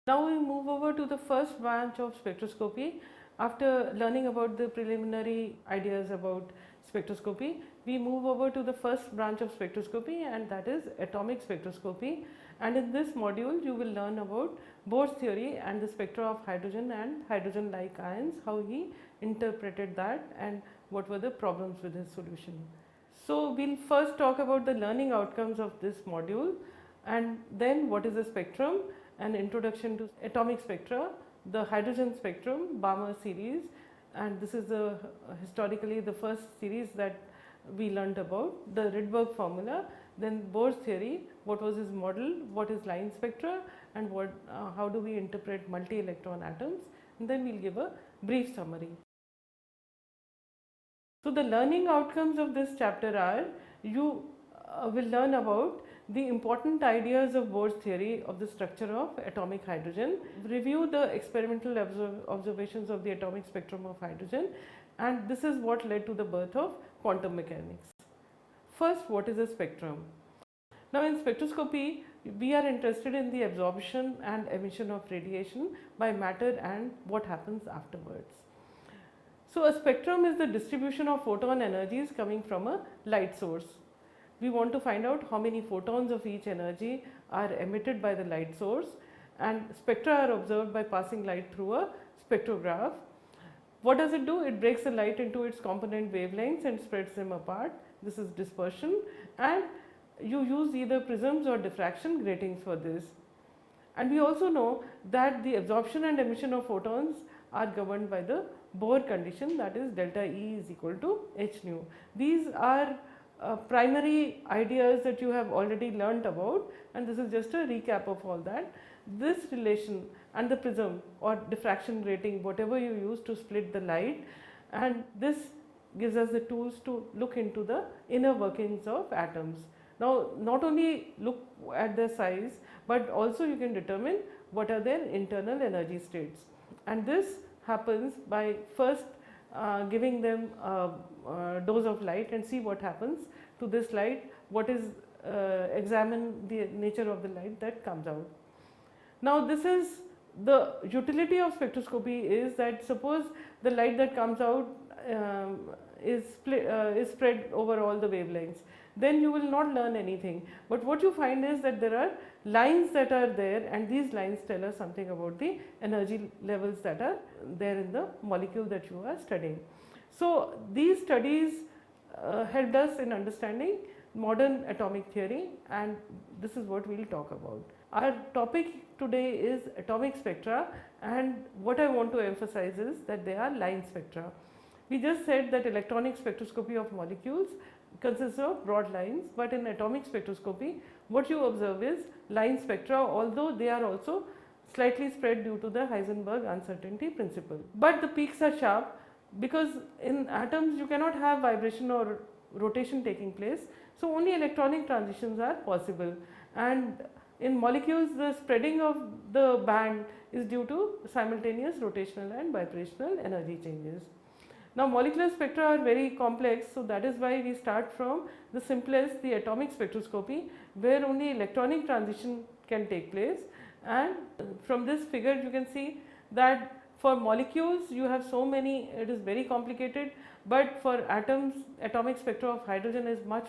Now we move over to the first branch of spectroscopy. After learning about the preliminary ideas about spectroscopy, we move over to the first branch of spectroscopy, and that is atomic spectroscopy. And in this module you will learn about Bohr's theory and the spectra of hydrogen and hydrogen like ions, how he interpreted that and what were the problems with his solution. So we will first talk about the learning outcomes of this module, and then what is a spectrum, an introduction to atomic spectra, the hydrogen spectrum, Balmer series, and this is historically the first series that we learnt about, the Rydberg formula, then Bohr's theory, what was his model, what is line spectra, and how do we interpret multi-electron atoms, and then we will give a brief summary. So the learning outcomes of this chapter are, you will learn about the important ideas of Bohr's theory of the structure of atomic hydrogen, review the experimental observations of the atomic spectrum of hydrogen, and this is what led to the birth of quantum mechanics. First, what is a spectrum? Now in spectroscopy, we are interested in the absorption and emission of radiation by matter and what happens afterwards. So a spectrum is the distribution of photon energies coming from a light source. We want to find out how many photons of each energy are emitted by the light source, and spectra are observed by passing light through a spectrograph. What does it do? It breaks the light into its component wavelengths and spreads them apart. This is dispersion, and you use either prisms or diffraction gratings for this. And we also know that the absorption and emission of photons are governed by the Bohr condition, that is delta E is equal to h nu. These are primary ideas that you have already learnt about, and this is just a recap of all that. This relation and the prism or diffraction grating, whatever you use to split the light, and this gives us the tools to look into the inner workings of atoms. Now not only look at their size, but also you can determine what are their internal energy states, and this happens by first giving them a dose of light and see what happens to this light, examine the nature of the light that comes out. Now this is the utility of spectroscopy, is that suppose the light that comes out is spread over all the wavelengths, then you will not learn anything. But what you find is that there are lines that are there, and these lines tell us something about the energy levels that are there in the molecule that you are studying. So these studies helped us in understanding modern atomic theory, and this is what we will talk about. Our topic today is atomic spectra, and what I want to emphasize is that they are line spectra. We just said that electronic spectroscopy of molecules consists of broad lines, but in atomic spectroscopy what you observe is line spectra, although they are also slightly spread due to the Heisenberg uncertainty principle. But the peaks are sharp, because in atoms you cannot have vibration or rotation taking place, so only electronic transitions are possible, and in molecules the spreading of the band is due to simultaneous rotational and bibrational energy changes. Now molecular spectra are very complex, so that is why we start from the simplest, the atomic spectroscopy, where only electronic transition can take place. And from this figure you can see that for molecules you have so many, it is very complicated, but for atoms, atomic spectra of hydrogen is much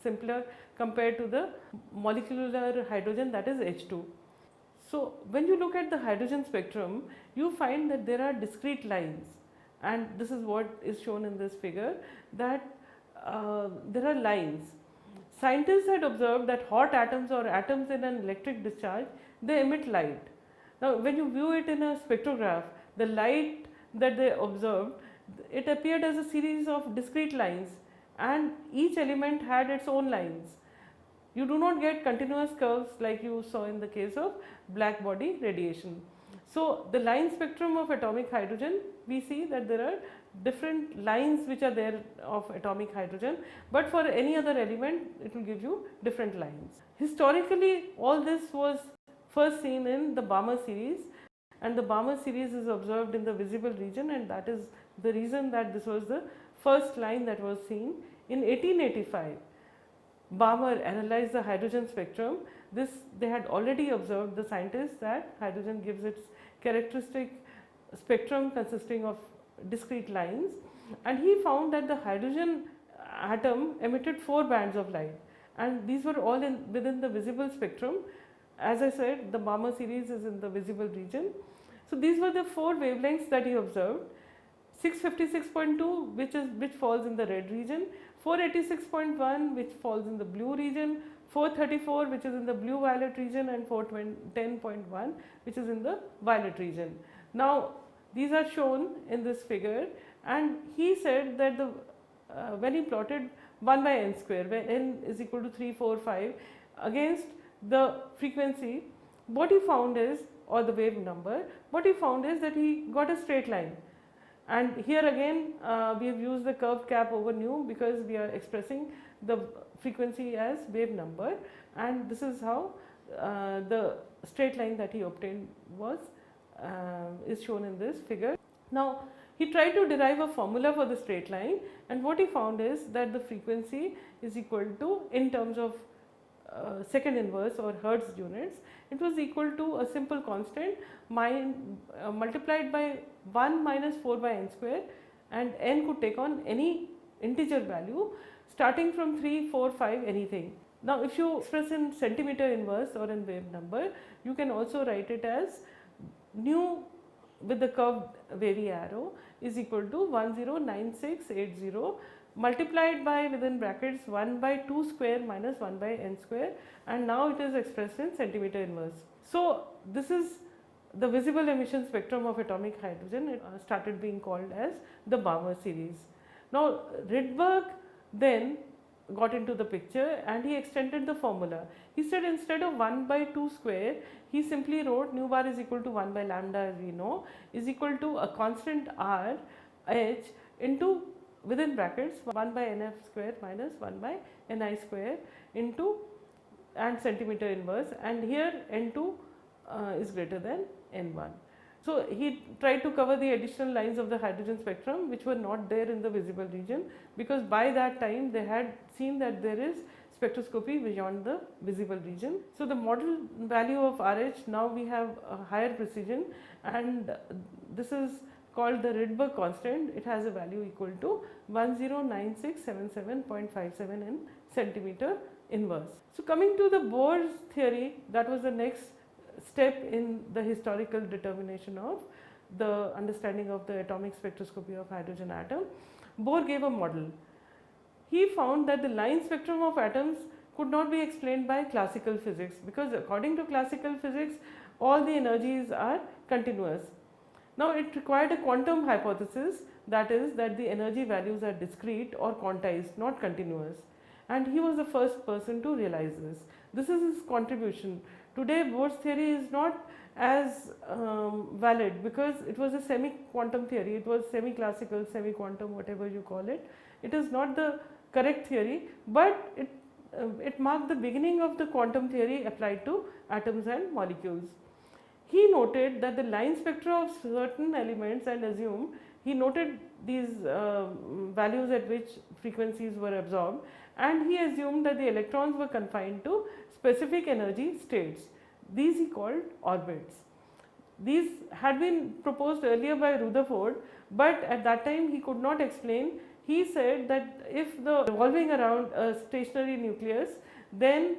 simpler compared to the molecular hydrogen, that is H2. So when you look at the hydrogen spectrum, you find that there are discrete lines, and this is what is shown in this figure, that there are lines. Scientists had observed that hot atoms or atoms in an electric discharge, they emit light. Now when you view it in a spectrograph, the light that they observed, it appeared as a series of discrete lines, and each element had its own lines. You do not get continuous curves like you saw in the case of black body radiation. So the line spectrum of atomic hydrogen, we see that there are different lines which are there of atomic hydrogen, but for any other element it will give you different lines. Historically all this was first seen in the Balmer series, and the Balmer series is observed in the visible region, and that is the reason that this was the first line that was seen. In 1885, Balmer analyzed the hydrogen spectrum. this they had already observed, the scientists, that hydrogen gives its characteristic spectrum consisting of discrete lines, and he found that the hydrogen atom emitted 4 bands of light, and these were all within the visible spectrum. As I said, the Balmer series is in the visible region. So these were the 4 wavelengths that he observed. 656.2 which falls in the red region, 486.1 which falls in the blue region, 434 which is in the blue violet region, and 410.1 which is in the violet region. Now these are shown in this figure, and he said that the when he plotted 1 by n square, where n is equal to 3, 4, 5 against the frequency, what he found is, or the wave number, what he found is that he got a straight line. And here again we have used the curved cap over nu because we are expressing the frequency as wave number, and this is how the straight line that he obtained was is shown in this figure. Now he tried to derive a formula for the straight line, and what he found is that the frequency is equal to, in terms of second inverse or Hertz units, it was equal to a simple constant multiplied by 1 minus 4 by n square, and n could take on any integer value starting from 3, 4, 5, anything. Now if you express in centimeter inverse or in wave number, you can also write it as nu with the curved wavy arrow is equal to 109680 multiplied by, within brackets, 1 by 2 square minus 1 by n square, and now it is expressed in centimeter inverse. So this is the visible emission spectrum of atomic hydrogen. It started being called as the Balmer series. Now Rydberg then got into the picture, and he extended the formula. He said instead of 1 by 2 square, he simply wrote nu bar is equal to 1 by lambda, as we know, is equal to a constant r h into, within brackets, 1 by nf square minus 1 by ni square into, and centimeter inverse, and here n2 is greater than n1. So he tried to cover the additional lines of the hydrogen spectrum which were not there in the visible region, because by that time they had seen that there is spectroscopy beyond the visible region. So the model value of RH, now we have a higher precision, and this is called the Rydberg constant. It has a value equal to 109677.57 in centimeter inverse. So coming to the Bohr's theory, that was the next step in the historical determination of the understanding of the atomic spectroscopy of hydrogen atom. Bohr gave a model. He found that the line spectrum of atoms could not be explained by classical physics, because according to classical physics all the energies are continuous. Now it required a quantum hypothesis, that is that the energy values are discrete or quantized, not continuous, and he was the first person to realize this. This is his contribution. Today Bohr's theory is not as valid because it was a semi-quantum theory. It was semi-classical, semi-quantum, whatever you call it. It is not the correct theory, but it marked the beginning of the quantum theory applied to atoms and molecules. He noted that the line spectra of certain elements, and he noted these values at which frequencies were absorbed, and he assumed that the electrons were confined to specific energy states. These he called orbits. These had been proposed earlier by Rutherford, but at that time he could not explain. He said that if the revolving around a stationary nucleus, then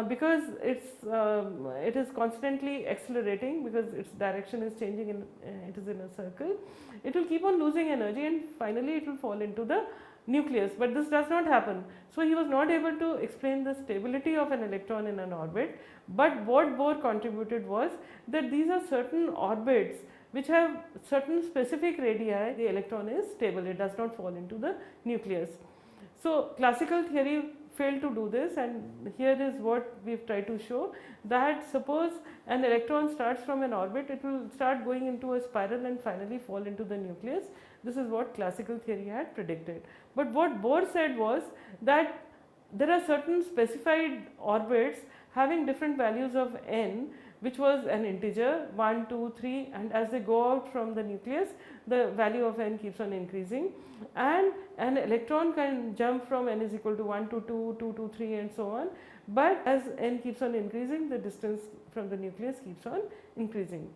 because it is constantly accelerating, because its direction is changing, it is in a circle, it will keep on losing energy and finally it will fall into the nucleus, but this does not happen. So he was not able to explain the stability of an electron in an orbit, but what Bohr contributed was that these are certain orbits which have certain specific radii. The electron is stable, it does not fall into the nucleus. So classical theory failed to do this, and here is what we have tried to show, that suppose an electron starts from an orbit, it will start going into a spiral and finally fall into the nucleus. This is what classical theory had predicted. But what Bohr said was that there are certain specified orbits having different values of n, which was an integer 1, 2, 3, and as they go out from the nucleus, the value of n keeps on increasing, and an electron can jump from n is equal to 1 to 2, 2 to 3 and so on, but as n keeps on increasing, the distance from the nucleus keeps on increasing.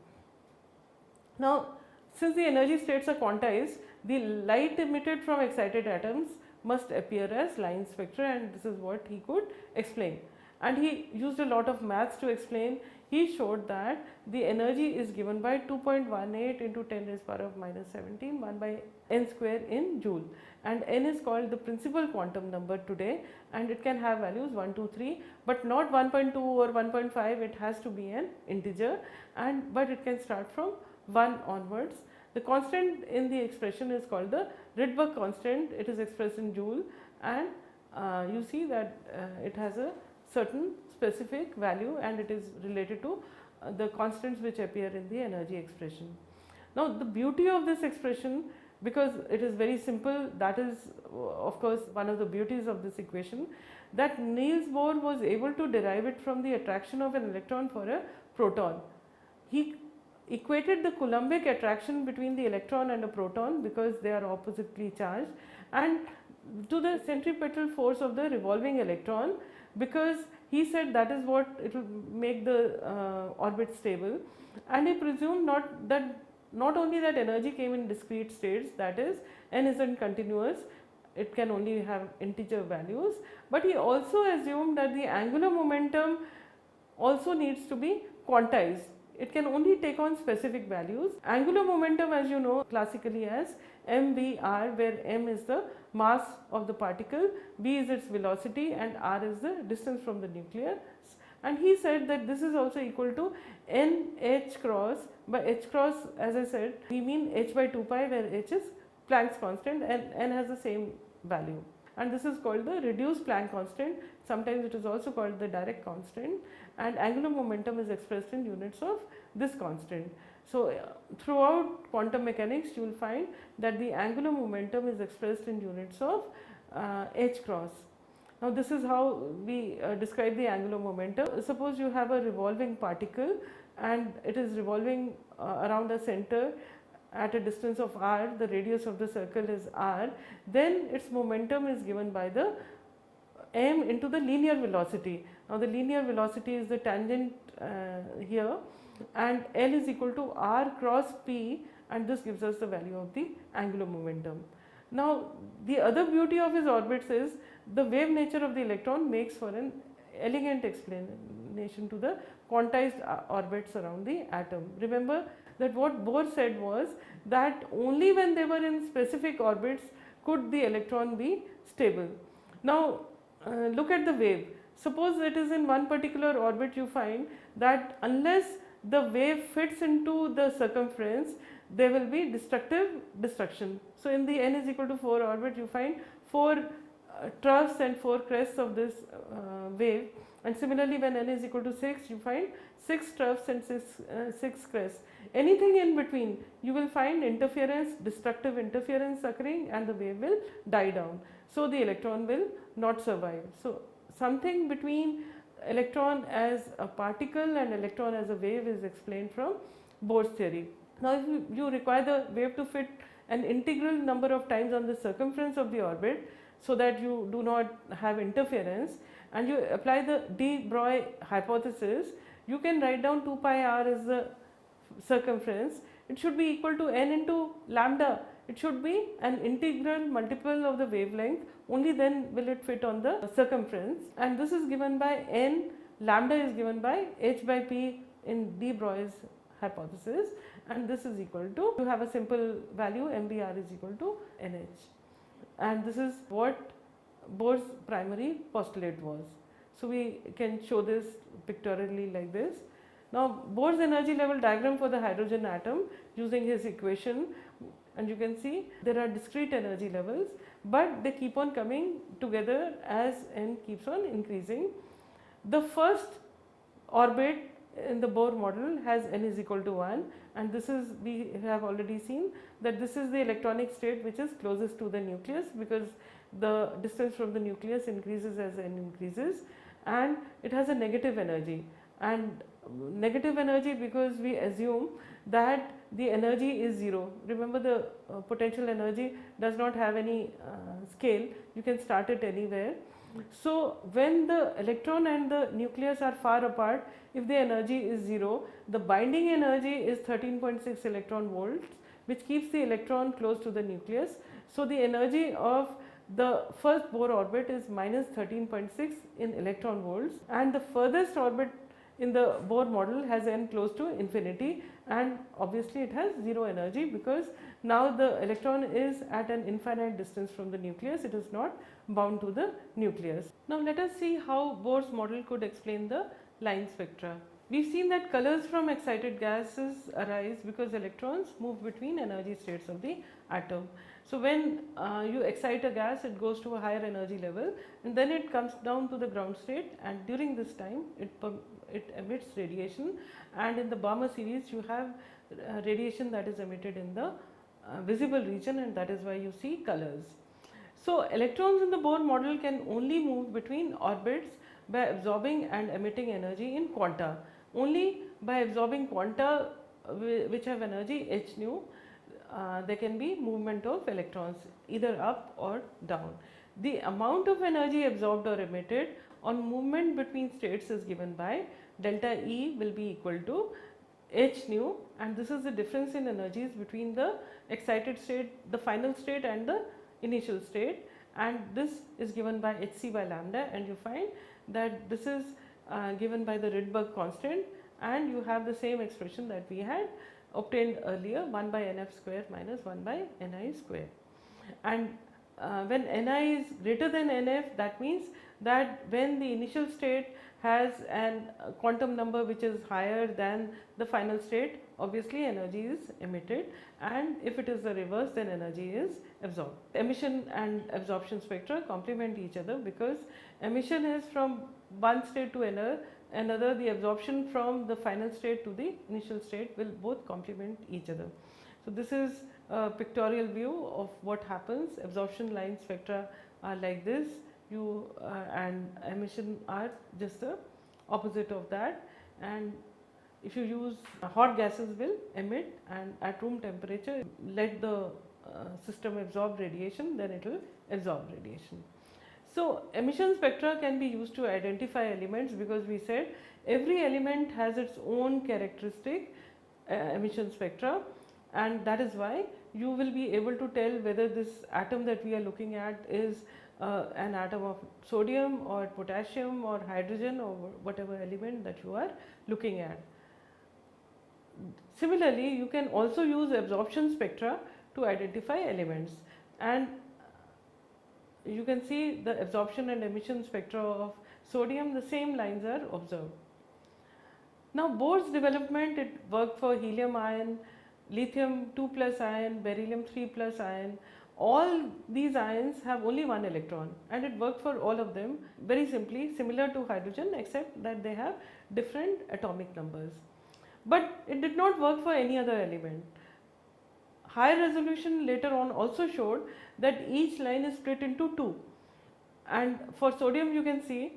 Now, since the energy states are quantized, the light emitted from excited atoms must appear as line spectra, and this is what he could explain. And he used a lot of maths to explain. He showed that the energy is given by 2.18 into 10 raised power of minus 17, 1 by n square in joule, and n is called the principal quantum number today, and it can have values 1, 2, 3, but not 1.2 or 1.5. It has to be an integer, and but it can start from 1 onwards. The constant in the expression is called the Rydberg constant. It is expressed in joule, and you see that it has a certain specific value, and it is related to the constants which appear in the energy expression. Now, the beauty of this expression, because it is very simple, that is of course one of the beauties of this equation, that Niels Bohr was able to derive it from the attraction of an electron for a proton. He equated the Coulombic attraction between the electron and a proton because they are oppositely charged, and to the centripetal force of the revolving electron, because he said that is what it will make the orbit stable. And he presumed not only that energy came in discrete states, that is n isn't continuous, it can only have integer values, but he also assumed that the angular momentum also needs to be quantized. It can only take on specific values. Angular momentum, as you know classically as mvr, where m is the mass of the particle, v is its velocity, and r is the distance from the nucleus. And he said that this is also equal to n h cross. By h cross, as I said, we mean h by 2 pi, where h is Planck's constant and n has the same value. And this is called the reduced Planck constant. Sometimes it is also called the direct constant, and angular momentum is expressed in units of this constant. So, throughout quantum mechanics you will find that the angular momentum is expressed in units of h cross. Now, this is how we describe the angular momentum. Suppose you have a revolving particle and it is revolving around a center at a distance of r, the radius of the circle is r, then its momentum is given by the m into the linear velocity. Now, the linear velocity is the tangent here, and L is equal to r cross p, and this gives us the value of the angular momentum. Now, the other beauty of his orbits is the wave nature of the electron makes for an elegant explanation to the quantized orbits around the atom. Remember that what Bohr said was that only when they were in specific orbits could the electron be stable. Now, look at the wave. Suppose it is in one particular orbit, you find that unless the wave fits into the circumference, there will be destruction. So, in the n is equal to 4 orbit, you find 4 troughs and 4 crests of this wave, and similarly when n is equal to 6, you find 6 troughs and 6 crests. Anything in between, you will find interference, destructive interference occurring, and the wave will die down. So, the electron will not survive. So, something between electron as a particle and electron as a wave is explained from Bohr's theory. Now, if you require the wave to fit an integral number of times on the circumference of the orbit, so that you do not have interference, and you apply the de Broglie hypothesis, you can write down 2 pi r as the circumference. It should be equal to n into lambda. It should be an integral multiple of the wavelength, only then will it fit on the circumference, and this is given by n, lambda is given by h by p in de Broglie's hypothesis, and this is equal to, you have a simple value, mvr is equal to nh, and this is what Bohr's primary postulate was. So, we can show this pictorially like this. Now, Bohr's energy level diagram for the hydrogen atom using his equation, and you can see there are discrete energy levels, but they keep on coming together as n keeps on increasing. The first orbit in the Bohr model has n is equal to 1, and this is, we have already seen that this is the electronic state which is closest to the nucleus, because the distance from the nucleus increases as n increases, and it has a negative energy, and negative energy because we assume that the energy is 0. Remember, the potential energy does not have any scale, you can start it anywhere, So when the electron and the nucleus are far apart, if the energy is 0, the binding energy is 13.6 electron volts, which keeps the electron close to the nucleus. So the energy of the first Bohr orbit is minus 13.6 in electron volts, and the furthest orbit in the Bohr model has n close to infinity, and obviously it has 0 energy because now the electron is at an infinite distance from the nucleus, it is not bound to the nucleus. Now let us see how Bohr's model could explain the line spectra. We've seen that colors from excited gases arise because electrons move between energy states of the atom. So when you excite a gas, it goes to a higher energy level and then it comes down to the ground state, and during this time it emits radiation, and in the Balmer series you have radiation that is emitted in the visible region, and that is why you see colors. So electrons in the Bohr model can only move between orbits by absorbing and emitting energy in quanta. Only by absorbing quanta which have energy h nu, there can be movement of electrons either up or down. The amount of energy absorbed or emitted on movement between states is given by delta E will be equal to h nu, and this is the difference in energies between the excited state, the final state and the initial state, and this is given by hc by lambda, and you find that this is given by the Rydberg constant, and you have the same expression that we had obtained earlier, 1 by nf square minus 1 by ni square. And when ni is greater than nf, that means that when the initial state has an quantum number which is higher than the final state, obviously energy is emitted, and if it is the reverse, then energy is absorbed. Emission and absorption spectra complement each other because emission is from one state to another, the absorption from the final state to the initial state will both complement each other. So this is a pictorial view of what happens. Absorption line spectra are like this, and emission are just the opposite of that, and if you use hot gases will emit, and at room temperature let the system absorb radiation, then it will absorb radiation. So emission spectra can be used to identify elements because we said every element has its own characteristic emission spectra, and that is why you will be able to tell whether this atom that we are looking at is an atom of sodium or potassium or hydrogen or whatever element that you are looking at. Similarly, you can also use absorption spectra to identify elements, and you can see the absorption and emission spectra of sodium, the same lines are observed. Now Bohr's development, it worked for helium ion, lithium 2 plus ion, beryllium 3 plus ion. All these ions have only one electron, and it worked for all of them very simply, similar to hydrogen, except that they have different atomic numbers. But it did not work for any other element. Higher resolution later on also showed that each line is split into two, and for sodium you can see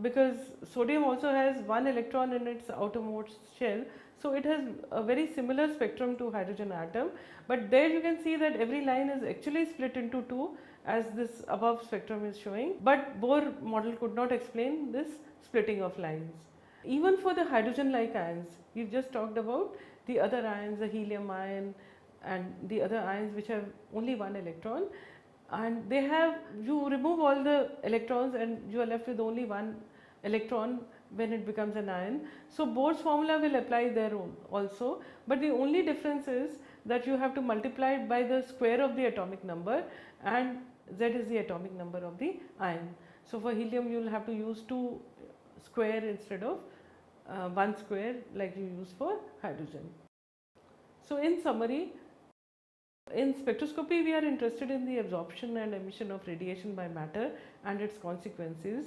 because sodium also has one electron in its outermost shell, so it has a very similar spectrum to hydrogen atom, but there you can see that every line is actually split into two as this above spectrum is showing, but Bohr model could not explain this splitting of lines. Even for the hydrogen like ions, we've just talked about the other ions, the helium ion and the other ions which have only one electron, and they have, you remove all the electrons and you are left with only one electron when it becomes an ion. So Bohr's formula will apply there also, but the only difference is that you have to multiply it by the square of the atomic number, and Z is the atomic number of the ion. So for helium you will have to use 2 square instead of 1 square like you use for hydrogen. So in summary, in spectroscopy we are interested in the absorption and emission of radiation by matter and its consequences.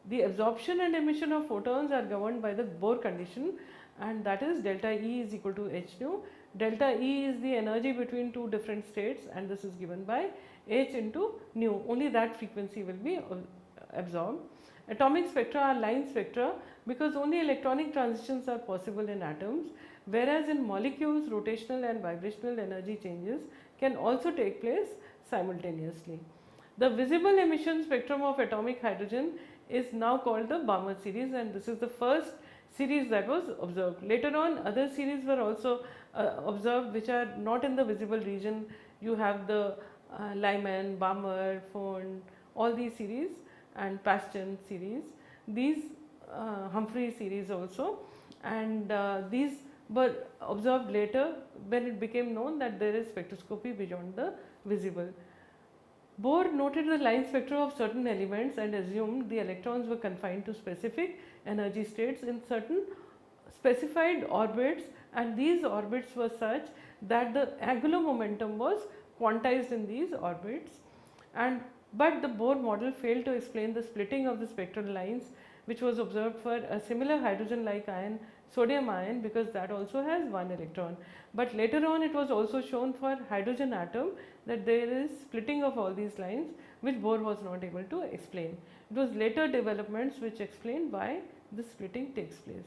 The absorption and emission of photons are governed by the Bohr condition, and that is delta E is equal to h nu. Delta E is the energy between two different states, and this is given by h into nu. Only that frequency will be absorbed. Atomic spectra are line spectra because only electronic transitions are possible in atoms, whereas in molecules rotational and vibrational energy changes can also take place simultaneously. The visible emission spectrum of atomic hydrogen is now called the Balmer series, and this is the first series that was observed. Later on, other series were also observed which are not in the visible region. You have the Lyman, Balmer, Phone, all these series, and Paston series. These Humphrey series also, and these were observed later when it became known that there is spectroscopy beyond the visible. Bohr noted the line spectra of certain elements and assumed the electrons were confined to specific energy states in certain specified orbits, and these orbits were such that the angular momentum was quantized in these orbits. But the Bohr model failed to explain the splitting of the spectral lines which was observed for a similar hydrogen-like ion, sodium ion, because that also has one electron. But later on it was also shown for hydrogen atom that there is splitting of all these lines, which Bohr was not able to explain. It was later developments which explained why this splitting takes place.